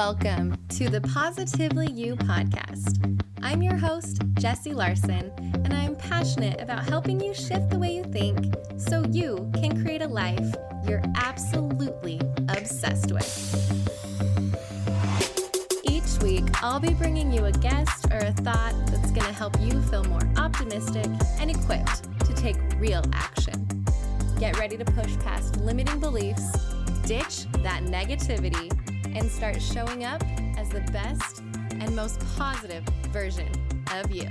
Welcome to the Positively You podcast. I'm your host, Jessie Larson, and I'm passionate about helping you shift the way you think so you can create a life you're absolutely obsessed with. Each week, I'll be bringing you a guest or a thought that's going to help you feel more optimistic and equipped to take real action. Get ready to push past limiting beliefs, ditch that negativity, and start showing up as the best and most positive version of you.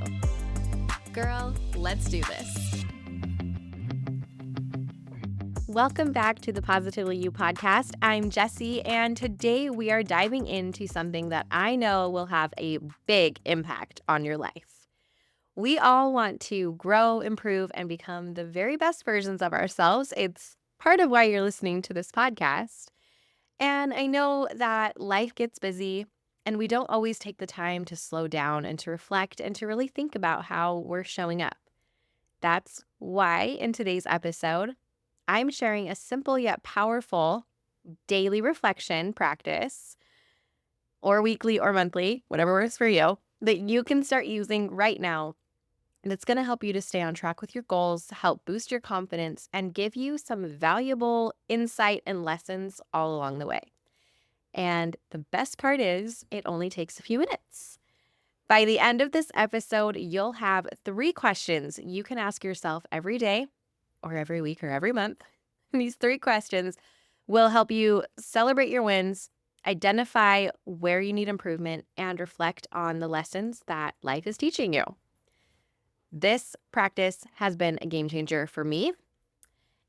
Girl, let's do this. Welcome back to the Positively You podcast. I'm Jessie, and today we are diving into something that I know will have a big impact on your life. We all want to grow, improve, and become the very best versions of ourselves. It's part of why you're listening to this podcast. And I know that life gets busy and we don't always take the time to slow down and to reflect and to really think about how we're showing up. That's why in today's episode, I'm sharing a simple yet powerful daily reflection practice, or weekly or monthly, whatever works for you, that you can start using right now. And it's going to help you to stay on track with your goals, help boost your confidence, and give you some valuable insight and lessons all along the way. And the best part is it only takes a few minutes. By the end of this episode, you'll have 3 questions you can ask yourself every day or every week or every month. And these 3 questions will help you celebrate your wins, identify where you need improvement, and reflect on the lessons that life is teaching you. This practice has been a game changer for me.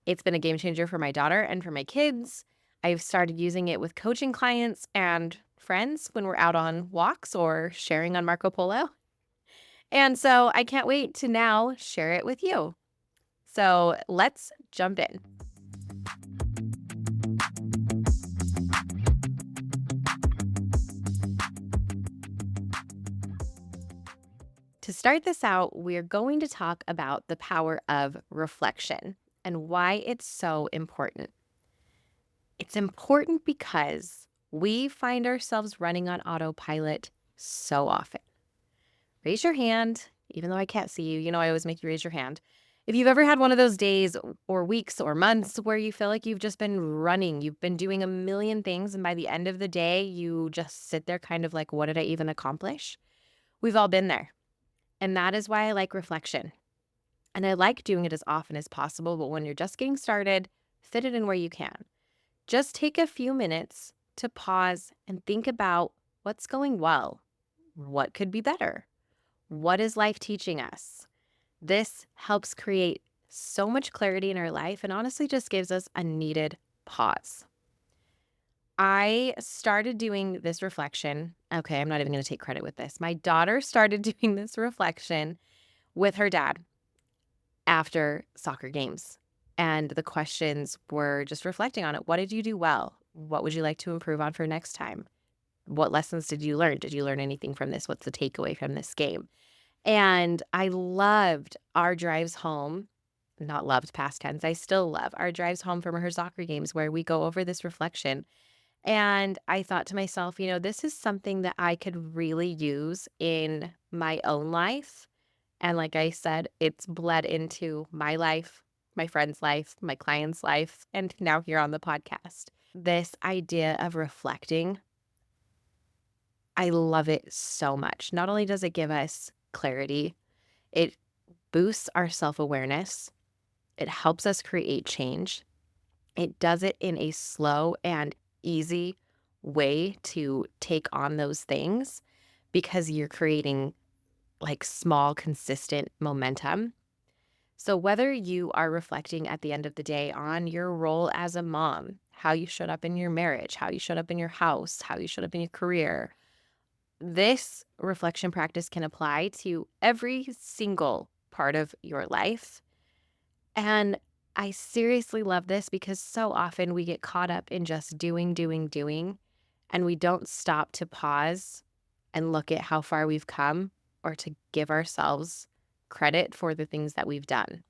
It's been a game changer for my daughter and for my kids. I've started using it with coaching clients and friends when we're out on walks or sharing on Marco Polo. And so I can't wait to now share it with you. So let's jump in. To start this out, we're going to talk about the power of reflection and why it's so important. It's important because we find ourselves running on autopilot so often. Raise your hand, even though I can't see you. You know, I always make you raise your hand. If you've ever had one of those days or weeks or months where you feel like you've just been running, you've been doing a million things, and by the end of the day, you just sit there kind of like, what did I even accomplish? We've all been there. And that is why I like reflection. And I like doing it as often as possible, but when you're just getting started, fit it in where you can. Just take a few minutes to pause and think about what's going well, what could be better, what is life teaching us. This helps create so much clarity in our life and honestly just gives us a needed pause. I started doing this reflection. Okay, I'm not even going to take credit with this. My daughter started doing this reflection with her dad after soccer games. And the questions were just reflecting on it. What did you do well? What would you like to improve on for next time? What lessons did you learn? Did you learn anything from this? What's the takeaway from this game? And I loved our drives home. Not loved past tense. I still love our drives home from her soccer games where we go over this reflection. And I thought to myself, this is something that I could really use in my own life. And like I said, it's bled into my life, my friend's life, my client's life, and now here on the podcast. This idea of reflecting, I love it so much. Not only does it give us clarity, it boosts our self-awareness. It helps us create change. It does it in a slow and easy way to take on those things because you're creating like small, consistent momentum. So whether you are reflecting at the end of the day on your role as a mom, how you showed up in your marriage, how you showed up in your house, how you showed up in your career, this reflection practice can apply to every single part of your life. And I seriously love this because so often we get caught up in just doing, and we don't stop to pause and look at how far we've come or to give ourselves credit for the things that we've done.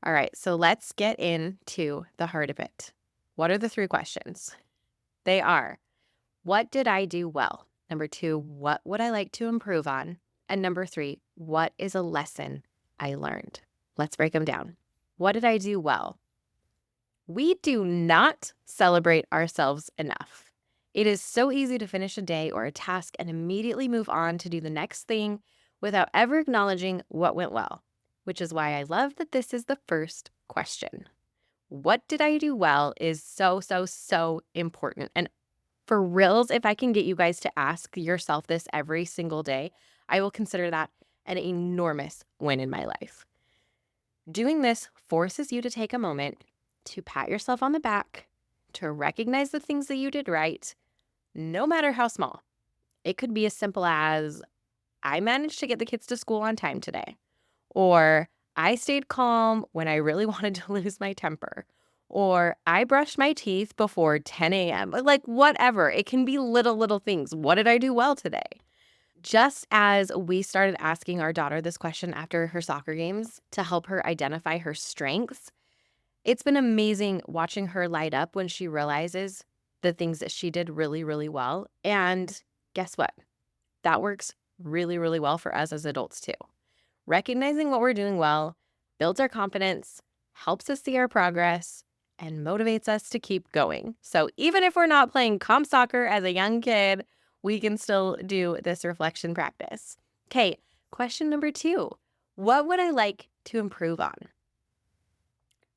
All right, so let's get into the heart of it. What are the 3 questions? They are, What did I do well? Number two, what would I like to improve on? And number three, what is a lesson I learned? Let's break them down. What did I do well? We do not celebrate ourselves enough. It is so easy to finish a day or a task and immediately move on to do the next thing without ever acknowledging what went well, which is why I love that this is the first question. What did I do well is so, so, so important. And for reals, if I can get you guys to ask yourself this every single day, I will consider that an enormous win in my life. Doing this forces you to take a moment to pat yourself on the back, to recognize the things that you did right, no matter how small. It could be as simple as, I managed to get the kids to school on time today, or I stayed calm when I really wanted to lose my temper, or I brushed my teeth before 10 a.m. Like, whatever. It can be little, little things. What did I do well today? Just as we started asking our daughter this question after her soccer games to help her identify her strengths, it's been amazing watching her light up when she realizes the things that she did really, really well. And guess what? That works really, really well for us as adults too. Recognizing what we're doing well builds our confidence, helps us see our progress, and motivates us to keep going. So even if we're not playing comp soccer as a young kid, we can still do this reflection practice. Okay, question number 2. What would I like to improve on?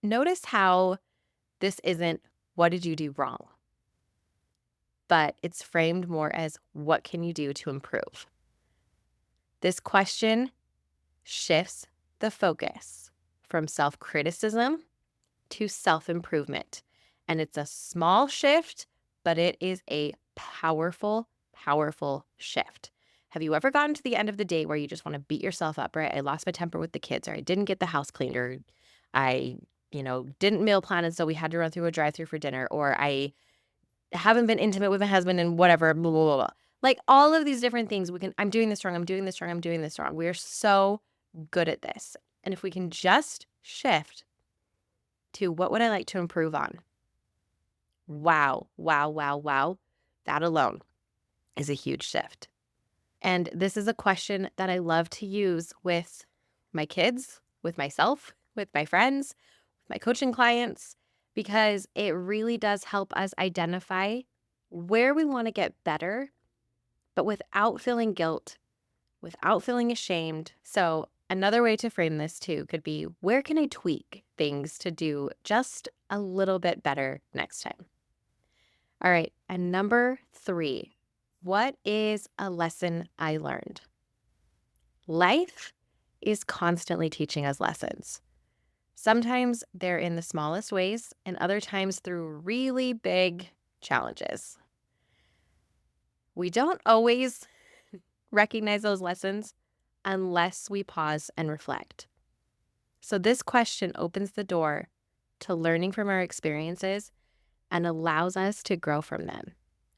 Notice how this isn't what did you do wrong, but it's framed more as what can you do to improve? This question shifts the focus from self-criticism to self-improvement. And it's a small shift, but it is a powerful, powerful shift. Have you ever gotten to the end of the day where you just want to beat yourself up, right? I lost my temper with the kids, or I didn't get the house cleaned, or I, didn't meal plan, and so we had to run through a drive-through for dinner, or I haven't been intimate with my husband and whatever, blah, blah, blah, blah. Like all of these different things, I'm doing this wrong, I'm doing this wrong, I'm doing this wrong. We are so good at this. And if we can just shift to what would I like to improve on? Wow, wow, wow, wow. That alone is a huge shift. And this is a question that I love to use with my kids, with myself, with my friends, with my coaching clients, because it really does help us identify where we want to get better, but without feeling guilt, without feeling ashamed. So another way to frame this too could be, where can I tweak things to do just a little bit better next time? All right. And number 3, what is a lesson I learned? Life is constantly teaching us lessons. Sometimes they're in the smallest ways, and other times through really big challenges. We don't always recognize those lessons unless we pause and reflect. So this question opens the door to learning from our experiences and allows us to grow from them.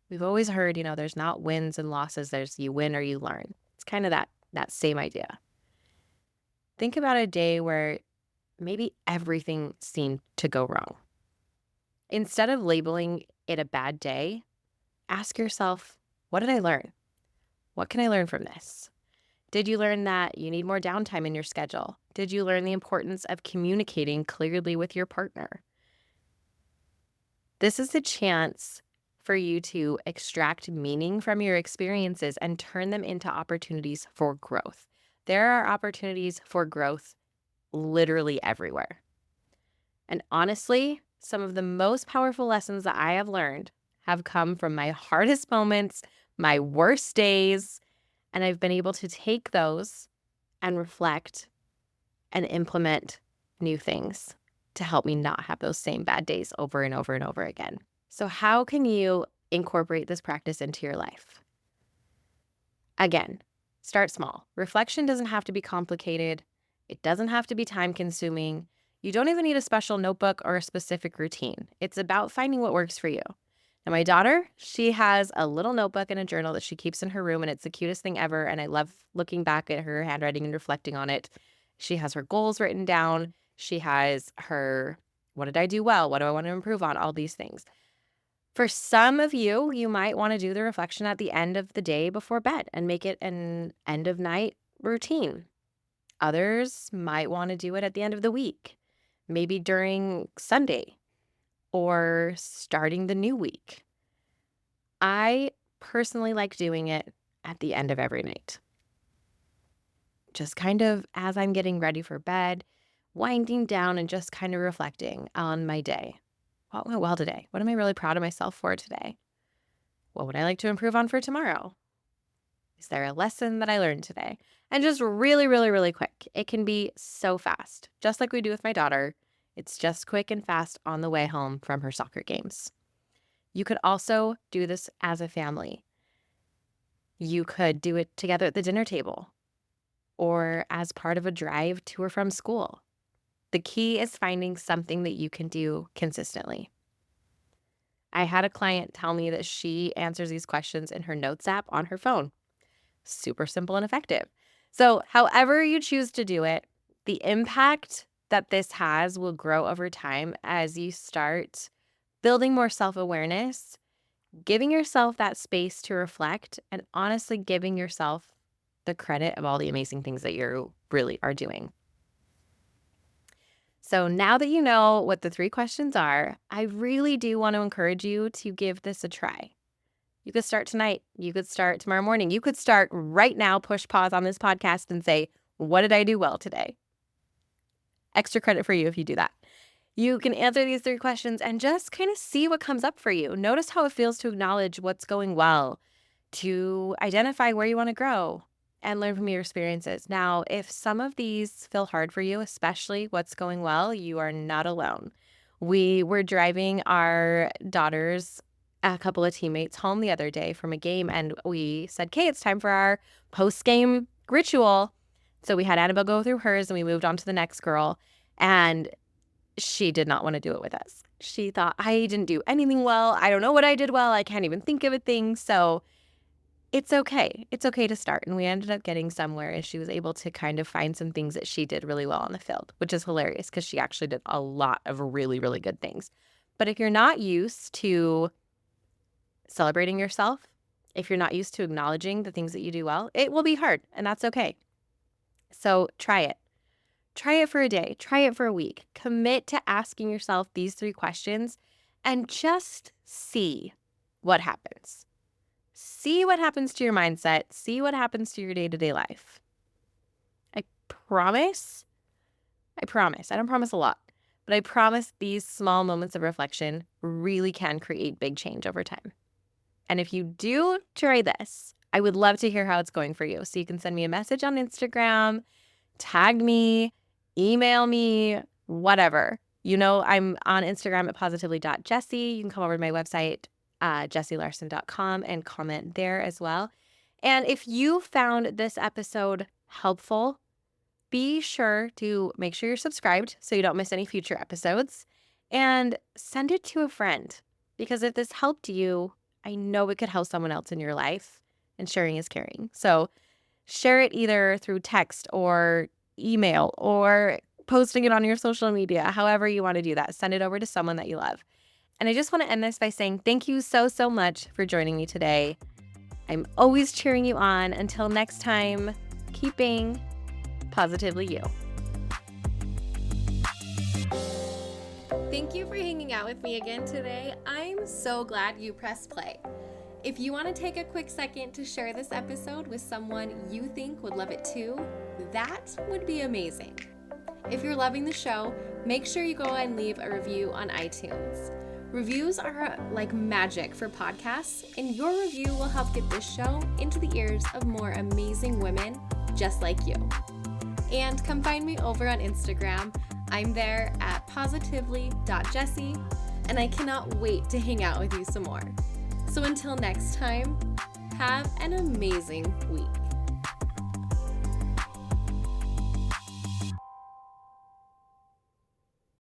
We've always heard, there's not wins and losses, there's you win or you learn. It's kind of that same idea. Think about a day where maybe everything seemed to go wrong. Instead of labeling it a bad day, ask yourself, what did I learn? What can I learn from this? Did you learn that you need more downtime in your schedule? Did you learn the importance of communicating clearly with your partner? This is a chance for you to extract meaning from your experiences and turn them into opportunities for growth. There are opportunities for growth literally everywhere. And honestly, some of the most powerful lessons that I have learned have come from my hardest moments, my worst days, and I've been able to take those and reflect and implement new things to help me not have those same bad days over and over and over again. So how can you incorporate this practice into your life? Again, start small. Reflection doesn't have to be complicated. It doesn't have to be time-consuming. You don't even need a special notebook or a specific routine. It's about finding what works for you. Now, my daughter, she has a little notebook and a journal that she keeps in her room, and it's the cutest thing ever, and I love looking back at her handwriting and reflecting on it. She has her goals written down. She has her, what did I do well? What do I want to improve on? All these things. For some of you, you might want to do the reflection at the end of the day before bed and make it an end of night routine. Others might want to do it at the end of the week, maybe during Sunday or starting the new week. I personally like doing it at the end of every night. Just kind of as I'm getting ready for bed, winding down and just kind of reflecting on my day. What went well today? What am I really proud of myself for today? What would I like to improve on for tomorrow? Is there a lesson that I learned today? And just really, really, really quick. It can be so fast, just like we do with my daughter. It's just quick and fast on the way home from her soccer games. You could also do this as a family. You could do it together at the dinner table or as part of a drive to or from school. The key is finding something that you can do consistently. I had a client tell me that she answers these questions in her notes app on her phone. Super simple and effective. So, however you choose to do it, the impact that this has will grow over time as you start building more self-awareness, giving yourself that space to reflect, and honestly giving yourself the credit of all the amazing things that you really are doing. So now that you know what the 3 questions are, I really do want to encourage you to give this a try. You could start tonight. You could start tomorrow morning. You could start right now, push pause on this podcast and say, what did I do well today? Extra credit for you if you do that. You can answer these 3 questions and just kind of see what comes up for you. Notice how it feels to acknowledge what's going well, to identify where you want to grow and learn from your experiences. Now, if some of these feel hard for you, especially what's going well, you are not alone. We were driving our daughters, a couple of teammates, home the other day from a game, and we said, okay, it's time for our post-game ritual. So we had Annabelle go through hers and we moved on to the next girl, and she did not want to do it with us. She thought, I didn't do anything well. I don't know what I did well. I can't even think of a thing. So it's okay. It's okay to start. And we ended up getting somewhere and she was able to kind of find some things that she did really well on the field, which is hilarious because she actually did a lot of really, really good things. But if you're not used to celebrating yourself, if you're not used to acknowledging the things that you do well, it will be hard, and that's okay. So try it. Try it for a day. Try it for a week. Commit to asking yourself these 3 questions and just see what happens. See what happens to your mindset. See what happens to your day-to-day life. I promise, I don't promise a lot, but I promise these small moments of reflection really can create big change over time. And if you do try this, I would love to hear how it's going for you. So you can send me a message on Instagram, tag me, email me, whatever. You know, I'm on Instagram at positively.jessie. You can come over to my website, jessielarson.com, and comment there as well. And if you found this episode helpful, be sure to make sure you're subscribed so you don't miss any future episodes, and send it to a friend, because if this helped you, I know it could help someone else in your life, and sharing is caring. So share it either through text or email or posting it on your social media, however you want to do that. Send it over to someone that you love. And I just want to end this by saying thank you so, so much for joining me today. I'm always cheering you on. Until next time, keep being positively you. Thank you for hanging out with me again today. I'm so glad you pressed play. If you want to take a quick second to share this episode with someone you think would love it too, that would be amazing. If you're loving the show, make sure you go and leave a review on iTunes. Reviews are like magic for podcasts, and your review will help get this show into the ears of more amazing women just like you. And come find me over on Instagram. I'm there at positively.jessie, and I cannot wait to hang out with you some more. So until next time, have an amazing week.